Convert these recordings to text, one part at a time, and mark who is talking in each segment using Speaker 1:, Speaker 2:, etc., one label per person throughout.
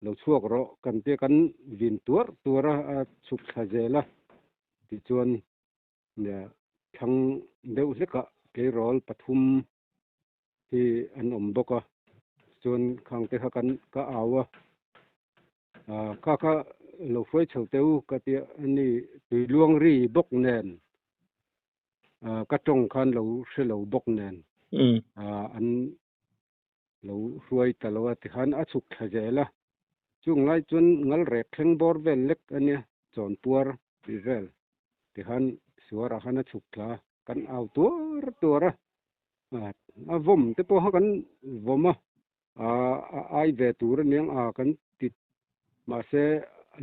Speaker 1: lo chuak ro kan te kan vin tura chuk khajela ti chuan ne thang deuh leka ke rol pathum hi an boka chuan khang te kha kan ka awa ka lo foi chhoteu ka te ani tui luang ri bok nen ka tong khan lo shelo bok nen an lo ruai talawa ti khan a chuk khajela chung lai chun ngal rek thleng bor vel lek ania chon puar vel ti khan suara khana chuk thla kan au tura a vom te po ha kan voma ai ve tur niang kan tit ma se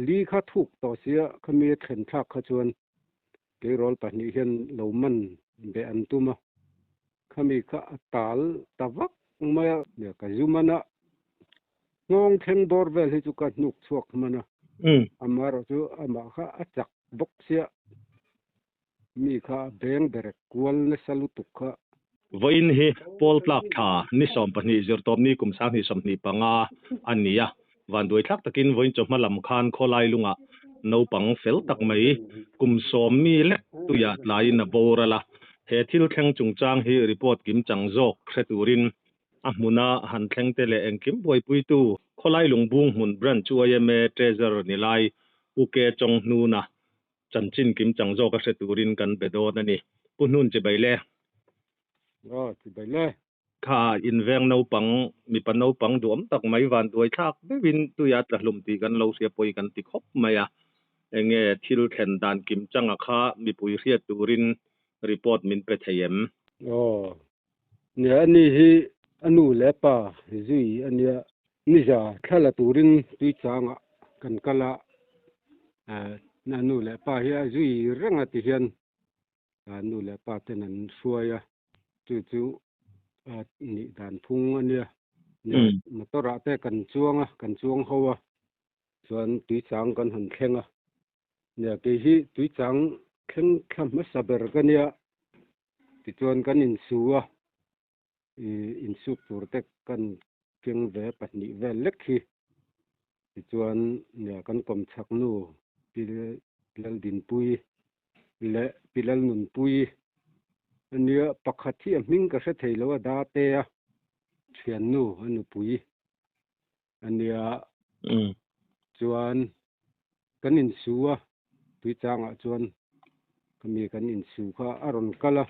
Speaker 1: li kha thuk to sia khami thlen thak kha chuan ke rol pahnih hian lo man be an tuma khami kha atal tawak maya ne ka zumana ngong theng bor vel hi chu ka nuk chuak mana amaro chu ama kha achak bok sia mi kha beng berek kwal na salutuk kha
Speaker 2: voin hi pol plak tha ni som pani zirtom ni kumsang hi somni panga ania van doi thak takin voin choma lam khan kholai lunga no pang fel tak mai kum som mi le tuya lai na borala he thil theng chungchang hi report kim changjok khreturin ahmuna han thleng te le engkim boi puitu kholai lungbung mun brand chuayeme treasure nilai uke chong nu na chanchin kim changjok khreturin kan bedo na ni punun che baile
Speaker 1: ti baile
Speaker 2: kha inveng no pang mi pan no pang duam tak mai van doi thak bewin tuya thlum ti kan lo sia poi kan ti khop maya enge thil khen dan kim changa kha mi pui riat turin report min pe thayem
Speaker 1: ne ani hi anu lepa zui ania niza khala turin tui changa kan kala na nu lepa hi zui ranga ti hian nu lepa tenan suaya chu ni dan thung ania motora te kan chuang hawa chuan tui chang kan han thlenga ne ke hi tui chang thleng kham ma saber kania ti chuan kan in suwa in su tur te kan keng ve pahnih vel lek hi ti chuan ne kan kom chak nu pilal din pui le pilal nun pui ania pakhat hi hming ka hre theilo da te a thian nu anu pui ania chuan kan in suwa tui changa chuan kami kan in su kha aron kala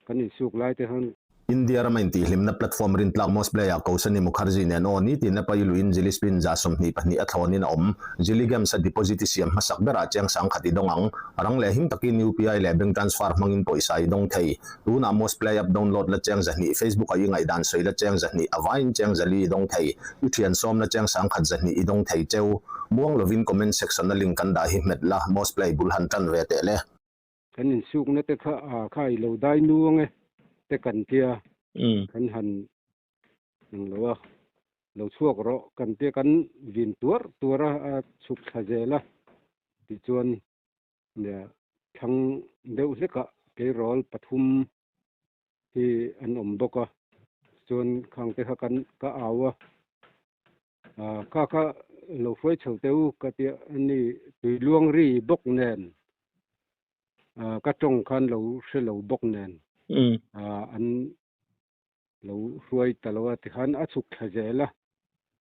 Speaker 1: kan in suk lai te han
Speaker 3: India ramain ti hlimna platform rin tlak mos playa Kausani Mukherjee ne no ni tin na pailuin jilispin ja somni pani athonin om jiligam sa deposit siam masak bera chang sang khati dongang arang le hing takin UPI le bank transfer mangin poisa idong thei tuna mos play up download la chang zani Facebook ai ngai dan soi la chang zani avain chang zali idong thei uthian som na chang sang khat zani idong thei cheu muang lovin comment section na link kan da hi met la mos play bulhan tan ve te le
Speaker 1: kan in suk na te khai lo dai nuange te kan tia kan han lo chuak ro kan te kan vin tura chuk khajela ti chuan ne thang deuh leka ke rol pathum hi an boka chuan khang te kha kan ka awa ka lo foi chhoteu ka te ani tui luang ri bok nen ka tong khan lo shelo bok nen an lo ruai talawa ti khan a chuk khajela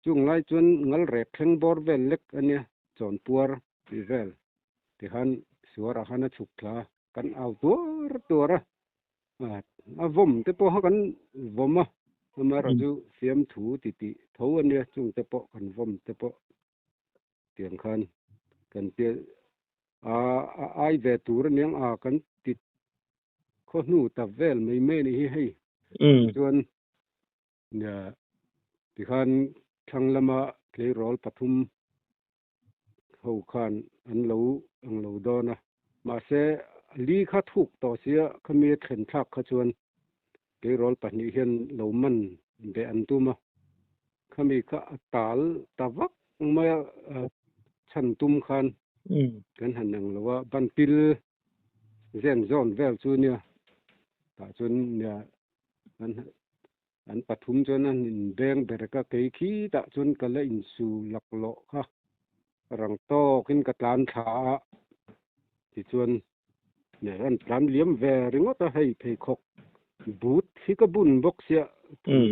Speaker 1: chung lai chun ngal rek thleng bor vel lek ania chon puar vel ti khan suara khana chuk thla kan au tura a vom te po ha kan voma amara chu siam thu ti tho ania chung te po kan vom te po tiang khan kan te ai ve tur niang kan tit kho nu ta vel mai ni hi hei chuan ne ti khan thanglama ke rol pathum ho khan an lo dona ma se li kha thuk to sia khami thlen thak kha chuan ke rol pahnih hian lo man be an tuma khami kha atal tawak maya chan tum khan kan hanang lawa banpil zen zone vel chu nia ta chun nia อันปฐุมจนนั้นแดงเบรกะเกขีตะจนกะละอินสูหลักโลค่ะรังโตขึ้นกะตานขาที่จวนเนี่ยอันตามเหลี่ยมแวริงว่าจะให้เพคกบูดที่กะบุญบกเสีย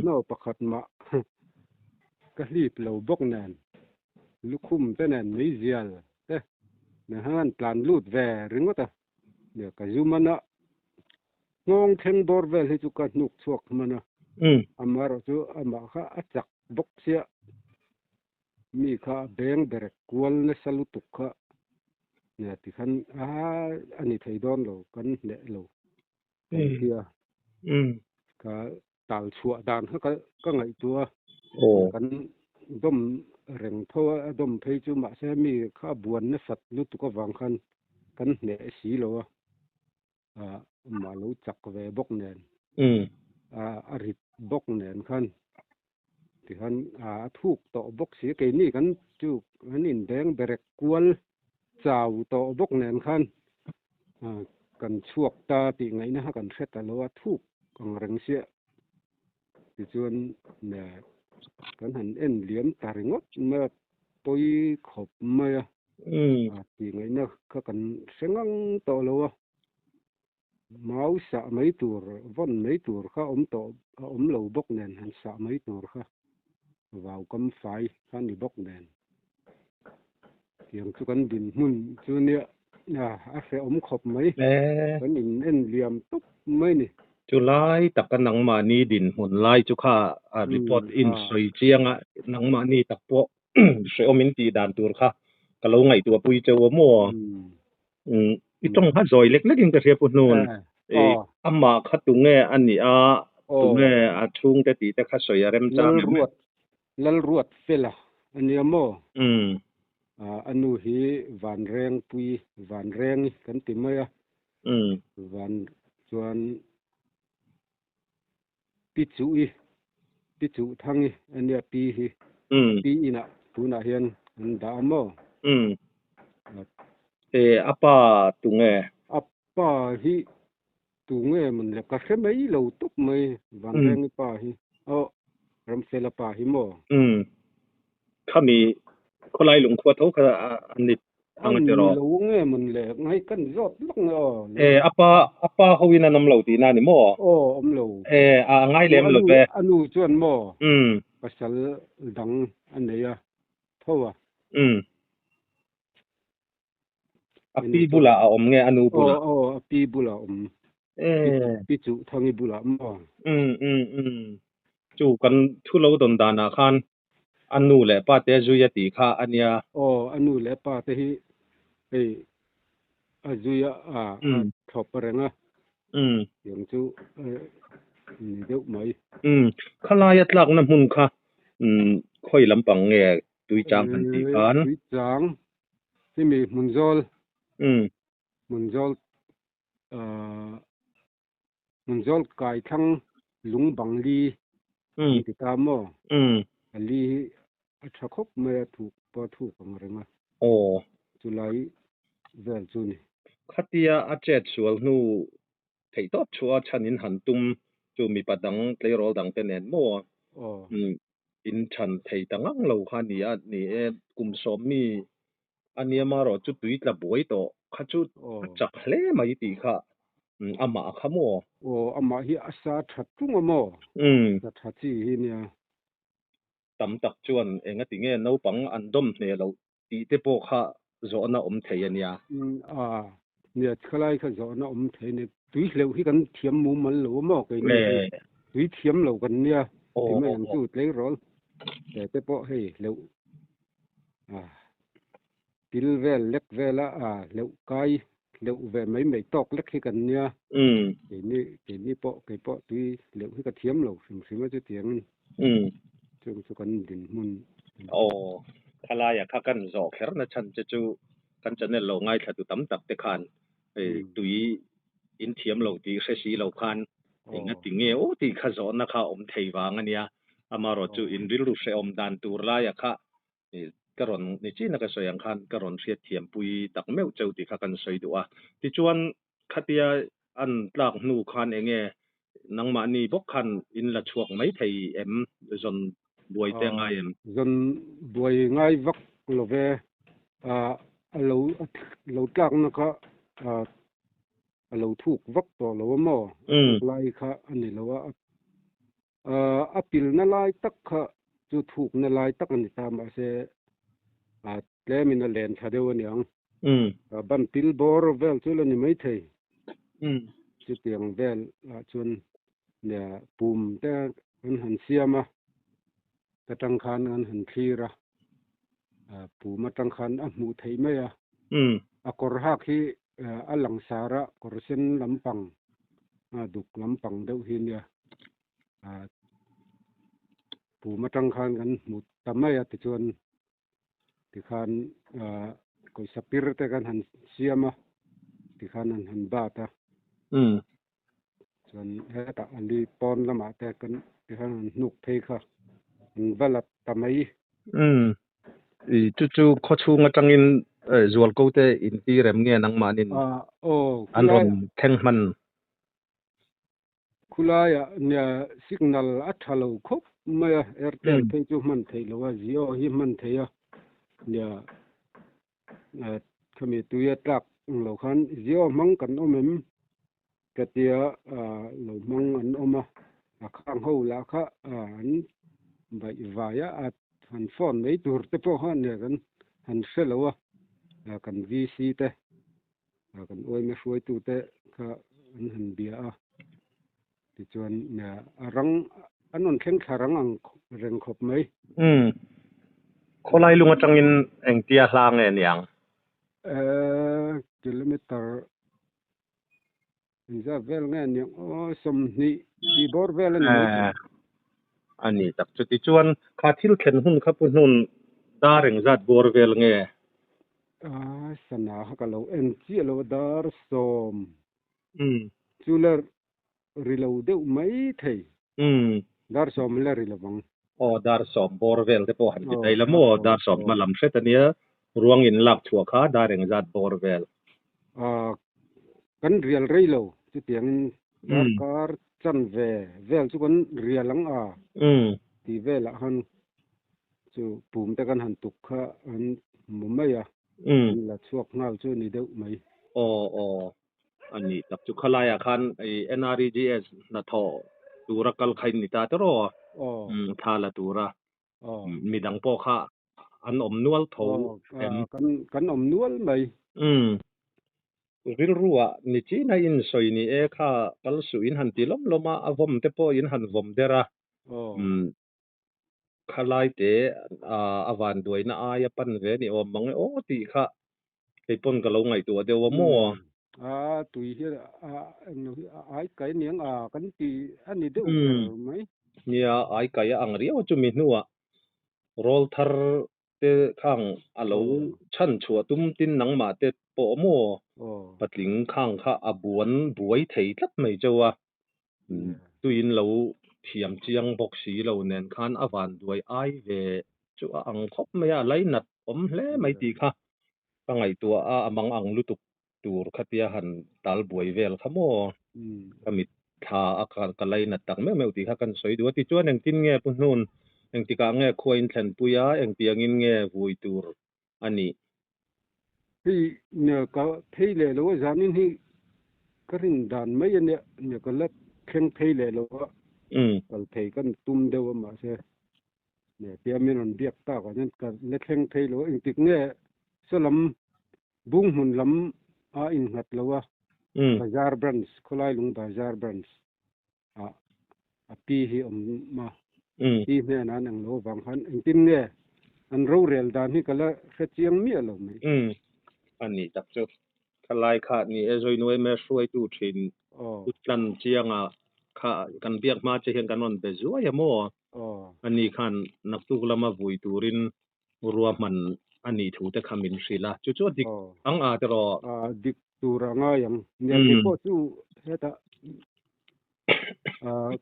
Speaker 1: เนาประคัดมากะรีบเหลาบกแน่นลูกคุ้มแต่แน่นไม่เสียลแต่เนี่ยอันตานลูดแวริงว่าจะเนี่ยกะอยู่มันนะงงเทงบอร์เวลให้จุกะนุกสวกมันนะอาราจูอามาค่ะอัจักบกเสียมีค่ะแบงเบรกกวลเนสลุตุกค่ะเนี่ยที่คันอันนี้ไทยดอนเรากันเนี่ยเราเที่ยก็ตาลชัวดานก็ไงตัวกันดมเร่งเพราะว่าดมเพยจุมาเสียมีข้าบวนเนสัตลุตุกวังคันกันเนี่ยสีเรามารู้จักเวบกเนนอริบกเนนคันที่คันทุกต่อบกเสียเกนี่กันจุกอันนี้แดงเบรกกวลเจ้าต่อบกเนนคันกันชวกตาติไงนะกันเสร็จแล้วว่าทุกกังเริงเสียที่จวนเนี่ยกันหันเอ็นเหลี่ยมตาริงดเมื่อปอยขบเมื่อติไงนะก็กันเสงังต่อแล้วมาสะไม่ตัววันไม่ตัวข้าต่อเหลาบกเนนหันสะไม่ตัวค่ะว่าวกำไฟข้านี่บกเนนเกี่ยงคือกันดินหุ่นจุเนี่ยอาเสขบไหมกันดินเอ็นเหลี่ยมตุ๊บไม่นี่
Speaker 2: จุไลตักกันหนังมานี่ดินหุ่นไล่จุค่ารีพอร์ตอินสวยเจียงหนังมานี่ตักพวกเสอมินตีดานตัวค่ะก็เราไงตัวปุยเจ้ามัวอีต้องฮัดซอยเล็กๆยังกระเสียปุ่นนูนอามาคัดตุงแง่อันนี้ตุงแง่ชุงแต่ตีแต่คัดซอยเริ่มจ้า
Speaker 1: ลัลรวดเฟล่ะอันนี้โมอันนู้ฮีหวานแรงปุยหวานแรงกันติมะหวานจวนปิจุทั้งอันนี้ปีอีน่ะปูน่ะเฮียนอันดาโม
Speaker 2: อัปปาตุงแง่
Speaker 1: อัปปาฮีตุงแง่มันละกะเสมัยเหลาตุกมั้ยหวานแรงปาฮีรำเฟลปาฮิโม
Speaker 2: ข้ามีคนไล่หลงขวดเฮาก็อันนี้อังจะรอ
Speaker 1: หลงแง่มันแหลกให้กันรอดลง
Speaker 2: อัปปาเฮาวินานำเหลาตีนานี่หมอ
Speaker 1: อำเหลา
Speaker 2: ง่ายแหลมเหลาแป
Speaker 1: อนุจวนหมอภาษาดังอันนี้เพราะว่า
Speaker 2: อปีบุลาอมแง่อนุบุลา
Speaker 1: อปีบุลาปีจุทางบุลาหมอ
Speaker 2: จูกันทุเลาดนดานาคันอันนู้แหละป้าเตจุยติค่ะอันเนี้ย
Speaker 1: อันนู้แหละป้าเตฮิจุยทบเรงอย่างจูนี่เดี๋ยวมั้ย
Speaker 2: คลายตลักน้ำหุ่นค่ะค่อยลำปังแง่ตุยจางกันติกัน
Speaker 1: ตุยจางที่มีมุนจอลมุนจอลกายทั้งลุงบังลีติตามลีชักคบเมื่อถูกพอถูกอะไรมาจุไลเวลจุนี่
Speaker 2: ขัดเตียอาเจ็ดส่วนนู้ไถ่ตอบชัวชันินหันตุมจูมีปัดดังเตยรอดังเป็นแนนมัวอินชันไถ่ตังเราคันนี้นี่กุมสมมีอันนี้มารอจุดตุยตะบวยโตขัดจุดจักเล่มาอีตีค่ะอามาขโม
Speaker 1: อามาฮิอาซาทัดตุงโมทัดที่เนี่ย
Speaker 2: ตำตักจวนเองติเงี้ยน้าปังอันดมเนี่ยเราตีเตปโอค่ะจอน่าเทียนเนี่ย
Speaker 1: เนี่ยคล้ายๆจอน่าเทียนเนี่ยตุยเหลวที่กันเทียมมุมมันเหลวมากเลยตุยเทียมเหลวกันเนี่ยที่ไม่ยังจุดเลยร้อนแต่เตปโอให้เหลวปิลเวลเล็กเวลเหลวไกเหลวเวไม่ตอกเล็กให้กันเนี่ยทีนี้ปอตุยเหลวให้กันเทียมเหลวสิ่งว่าจะเทียมจงสุกันดินมุน
Speaker 2: คลายข้ากันจอกแค่นั้นฉันจะจูกันจะเนี่ยเราง่ายถ้าตุตำตักแต่คันตุยอินเทียมเราตีเสียเราคันเองติเงี้ยตีข้าจอนนะคะเทวางอันเนี้ยอามารอจูอินริลุเสดันตูลายค่ะกรอนนี่จีนักสอยคันกรอนเสียเทียมปุยตักแมวเจ้าตีข้ากันสอยดัวที่จวนขัดยาอันหลักนูคันเอง นังมานี่บกคันอินละช่วงไม่ไทยเอ็มจนบวยแต่ง่ายเอ็ม
Speaker 1: จนบวยง่ายวักโลเวเราจักนะก็เราถูกวักต่อเราว่าหมอไล่ค่ะอันนี้เราว่าอปิลนลายตักค่ะจะถูกนลายตักอันนี้ตามมาเสแล้วมีนเลนชาเดวันยังบันปิลบอร์เวลจุลนี่ไม่ไทยจุดเตียงเวลจนเนี่ยปุ่มแต่หันเสียมาแต่ตังคันหันทีระปู่มาตังคันหมู่ไทยไม่กอร์ฮักที่หลังสาระกอร์เซนลำปังดุกลำปังเดาหินเนี่ยปู่มาตังคันกันหมู่ทำไมติจวนที่คันก็สปิริตกันหันเสียมาที่คันหันบาตาส่วนเหตุอันนี้ปอนละมาแต่กันที่คันนุกเทค่ะเวลาทำไม
Speaker 2: จู่ๆเขาชูงจังอินจวลกูเตอินที่เริ่มเงี้ยนังมานินอันรอนแข่งมัน
Speaker 1: คุลายเนี่ยสัญญาณอัตโลคบไม่เอร์เทลเพจุมันเทลว่าจิโอหิมันเทียเนี่ยขมิตุยตักเราคันจิโอมังกันอมมกะเตียเรามังอันอมข้างหูละค่ะอันใบวายหันฟอนไม่ตูร์เตปหันเนี่ยกันหันเสลวกันวีซีเตกันโอ้ยไม่ช่วยตูเตค่ะหันเบียที่จวนเนี่ยรังอันนั้นแข็งขารังอังเร่งขบไหม
Speaker 2: คนไล่ลุงจังอินเองเตียลางเนี่ย
Speaker 1: กิโลเมตรจะเวลเนี่ยสมนี่ที่บอร์เวลนี่
Speaker 2: อันนี้ตักจุดที่จวนคาทิลเข็นหุ่นขับหุ่นดาริงจัดบอร์เวล
Speaker 1: สนาฮักเราเอ็นจีเราดาร์สมจูเลอร์ริโลเดไม่ไทยดาร์สมเลอร์ริโลบัง
Speaker 2: ดาร์สมบอร์เวลที่พอหันไปแล้วโมดาร์สมมาลำเสตเนี่ยรวงอินลักชัวขาดาริงจัดบอร์เวล
Speaker 1: กันเรียลริโลจุดยังดาร์คาร์จันเวลจุกันเรียลังที่เวลหันจูปุ่มแต่กันหันตุกค่ะอันมุมไม่ละช่วงน่าจูนี่เดียวไหม
Speaker 2: อันนี้ตักจุขลายคันไอ NREGS นะทอตูรักกัลขันนิตาตรอทาละตูระมีดังโปค่ะอันอมนวลโถ
Speaker 1: กันอมนวลไหม
Speaker 2: วิลรัวนี่จีน่าอินสอยนี่ค่ะกัลสุอินหันติลมลมาอวมเตปอินหันวมเดระขลายเตอวันด้วยนะอายปันเวนี่มังติค่ะไอปนกะลงไงตัวเดียวว่ามัว
Speaker 1: ตุยเฮียไอ้ไก่เนียงกันตีอันนี้เดียวไหม
Speaker 2: เนี่ยไอ้ไก่อังเรียวจุมินัวโรลทาร์เตข้างอโลชั้นชัวตุ้มตินหนังมาเตปอมัวปัดลิงข้างค่ะบวนบวยเทียดไม่เจ้าตุยนเราเทียมเจียงบอกสีเราเน้นคันอวันด้วยไอเวจูอังคบไม่อะไรนัดเล่ไม่ตีค่ะตั้งไงตัวมังอังลุตุกตูร์ขัดยาหันตัลบวยเวลขโมก็มีท่าอาการกะไลนัดตังไม่ตีค่ะกันสวยดูว่าที่จวนเองกินเงี้ยปุ่นนู่นเองที่กางเงี้ยคอยน์แทนปุยาเองที่ยังเงี้ยวุยตูร์อันนี้
Speaker 1: ที่เนี่ยก็เที่เลยแล้วว่าจานินที่ก็ริงด่านไม่เนี่ยก็เล็กเข่งเที่เลยแล้วว่าก็เที่กันตุ้มเดียวมาเสียเนี่ยเตรียมมีนนเบียกตากันนั่นก็เล็กเข่งเที่แล้วเองติดเงี้ยสลัมบุ้งหุ่นลำอินหัดแล้วว่าบาซาร์บรันส์คนไล่ลงบาซาร์บรันส์ปีที่มาปีเนี่ยนั่นเองเราบางครั้งเองตินเนี่ยอันรู้เรียลด้านนี้ก็เลยเสียเจียงเมียเราไหม
Speaker 2: อันนี้จับจุดขลายขาดนี่จอยหน่วยแม่ช่วยตู้ชินอุดกันเจียงขากันเบียกมาจะเห็นกันนนเบจวยมั่วอันนี้ขันนักตุกละมาวุยตูรินรวมมันอันนี้ถูกแต่คำมินสิละจู่ๆดิอังจะรอ
Speaker 1: ดิกตูระง่ายอย่างเนี่ยที่พ่อสู้เฮ็ด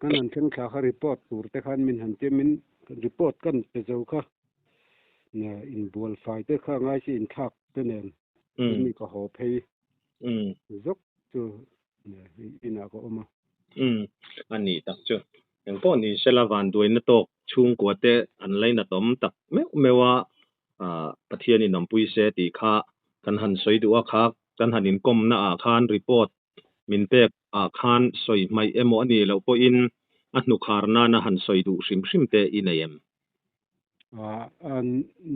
Speaker 1: กันนั่นเช่นขารีพอร์ตตูแต่คันมินหันเจมินรีพอร์ตกันไปเจ้าค่ะเนี่ยอินบัวไฟแต่ข้างง่ายสิอินทักตัวเนี่ยนี่ก็หอเพยยกจู่เนี่ยอินาก็ออกมา
Speaker 2: อันนี้ตักจุอย่างป้อนี่เสลาวันด้วยนะตกชุงกว่าแต่อันไรนะตอมตักไม่ว่าประเทศนี่นำปุยเสติค่ะกันหันสวยดูว่าค่ะกันหันอินกรมนะอาคารรีพอร์ตมินเปกอาคารสวยไม่โมอันนี้แล้วพออินอันนุคารนานะหันสวยดูซิมเตอินเอ็ม
Speaker 1: อัน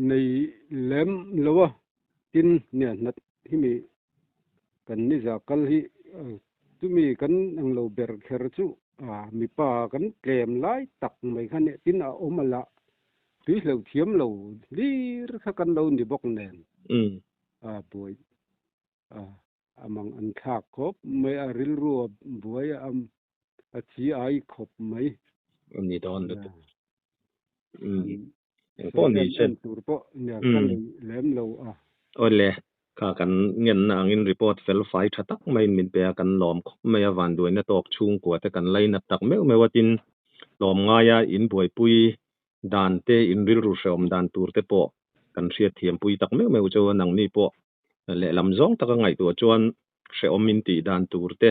Speaker 1: ในเล่มแล้วว่ากินเนี่ยนัดที่มีกันนี่จะกันที่ตุมีกันอังโลเบอร์เคอร์จูมีป่ากันเกมไล่ตักไม่คันเนี่ยตินเอามาละที่เราเทียมเราลีถ้ากันเรานี่บอกแน่นป่วยมังอันทากครบไม่อาริลรัวป่วยชีไอครบไหม
Speaker 2: อันนี้ตอนเด็กป้อนี่เช่น
Speaker 1: ตัวป้อเนี่ยกันเล่มเรา
Speaker 2: โอ้เลยค่ะกันเงินนางอินรีพอร์ตเฟลไฟถ้าตักไม่มินเปียกันล้อมไม่วันด้วยนะตอกชุงกว่าแต่กันไล่นับตักไม่ว่าจินล้อมง่ายอินป่วยปุยดานเตอินริลรูเชอมดานตูร์เตปอกันเสียเทียมปุยตักไม่ว่าจะว่านังนี่ปอและลำซองตักง่ายตัวจวนเชอมินตีดานตูร์เต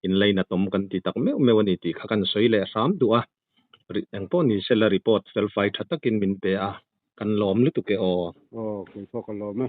Speaker 2: อินไล่นับตอมกันตีตักไม่ว่านี่ตีข้ากันสวยและสามตัวอย่างป้อนี่เซลรีพอร์ตเฟลไฟถ้าตักกินมินเปียกันล้อมหรือตุกเกอ
Speaker 1: เคยพอกันล้อมไหม